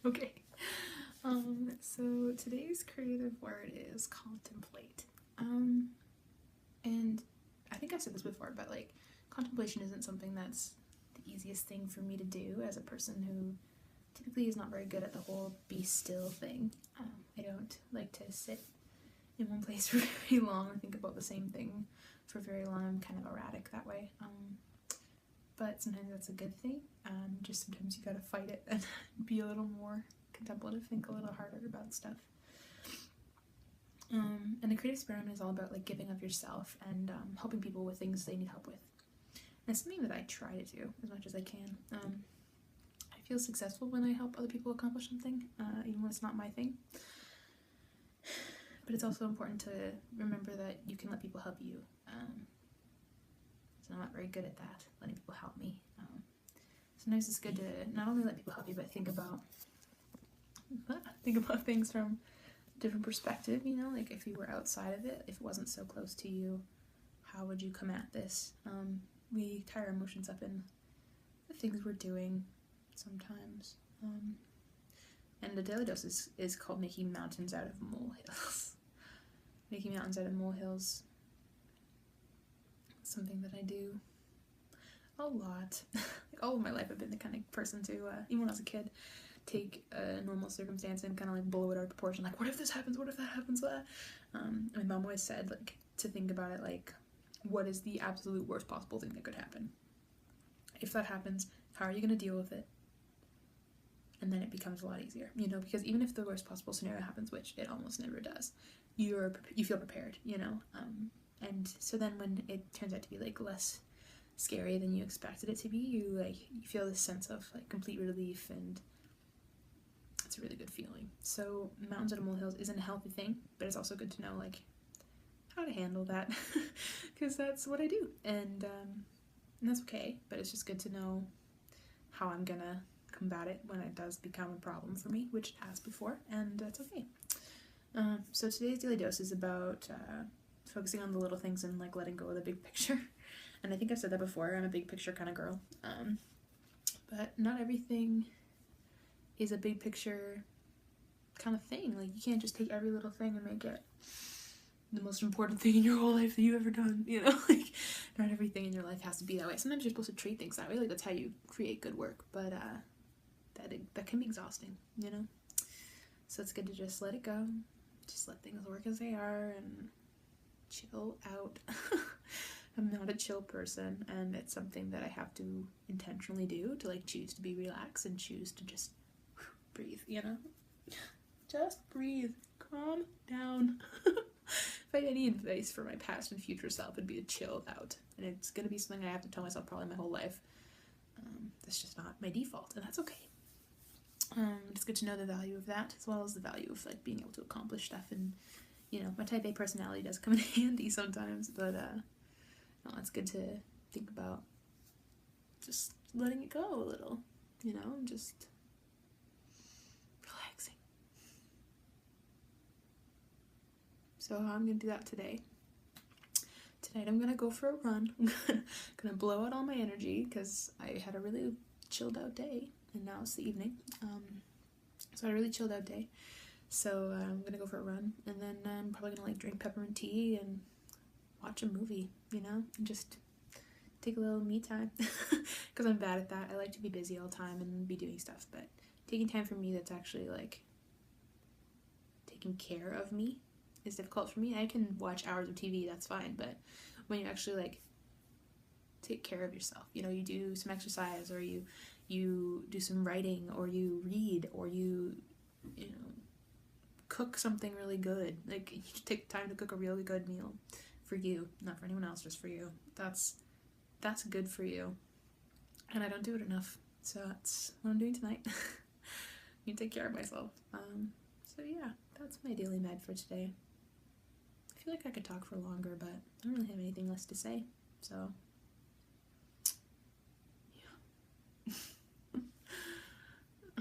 Okay. So today's creative word is contemplate. And I think I've said this before, but like contemplation isn't something that's the easiest thing for me to do as a person who typically is not very good at the whole be still thing. I don't like to sit in one place for very long or think about the same thing for very long. I'm kind of erratic that way. But sometimes that's a good thing. Just sometimes you gotta fight it and be a little more contemplative, think a little harder about stuff. And the creative experiment is all about like giving of yourself and helping people with things they need help with. And it's something that I try to do as much as I can. I feel successful when I help other people accomplish something, even when it's not my thing. But it's also important to remember that you can let people help you. So I'm not very good at that, letting people help me. Sometimes it's good to not only let people help you, but think about things from a different perspective, you know, like if you were outside of it, if it wasn't so close to you, how would you come at this? We tie our emotions up in the things we're doing sometimes. And the daily dose is called making mountains out of molehills. Making mountains out of molehills, something that I do a lot. Like all of my life I've been the kind of person to, even when I was a kid, take a normal circumstance and kind of like blow it out of proportion. Like, what if this happens? What if that happens? My mom always said, like, to think about it like, what is the absolute worst possible thing that could happen? If that happens, how are you going to deal with it? And then it becomes a lot easier, you know, because even if the worst possible scenario happens, which it almost never does, you feel prepared, you know, and so then when it turns out to be like less scary than you expected it to be, you feel this sense of like complete relief, and it's a really good feeling. So mountains out of molehills isn't a healthy thing, but it's also good to know like how to handle that because that's what I do, and that's okay. But it's just good to know how I'm gonna combat it when it does become a problem for me, which it has before, and that's okay. So today's daily dose is about focusing on the little things and like letting go of the big picture. And I think I've said that before, I'm a big picture kind of girl. But not everything is a big picture kind of thing. Like you can't just take every little thing and make it the most important thing in your whole life that you've ever done, you know? Like not everything in your life has to be that way. Sometimes you're supposed to treat things that way, like that's how you create good work, but that can be exhausting, you know? So it's good to just let it go, just let things work as they are and chill out. I'm not a chill person, and it's something that I have to intentionally do to like choose to be relaxed and choose to just breathe, you know? Just breathe, calm down. If I had any advice for my past and future self, it'd be to chill out, and it's gonna be something I have to tell myself probably my whole life. That's just not my default, and that's okay. It's good to know the value of that, as well as the value of like being able to accomplish stuff, and you know, my type A personality does come in handy sometimes, but no, it's good to think about just letting it go a little, you know, and just relaxing. So I'm gonna do that today. Tonight I'm gonna go for a run. I'm gonna blow out all my energy because I had a really chilled out day, and now it's the evening. So I had a really chilled out day. So I'm gonna go for a run, and then I'm probably gonna like drink peppermint tea and watch a movie, you know, and just take a little me time because I'm bad at that. I like to be busy all the time and be doing stuff, but taking time for me that's actually like taking care of me is difficult for me. I can watch hours of TV, that's fine, but when you actually like take care of yourself, you know, you do some exercise, or you do some writing, or you read, or you know, cook something really good. Like you take time to cook a really good meal for you, not for anyone else, just for you. That's good for you, and I don't do it enough, so that's what I'm doing tonight. You take care of myself. So yeah, that's my daily med for today. I feel like I could talk for longer, but I don't really have anything less to say, so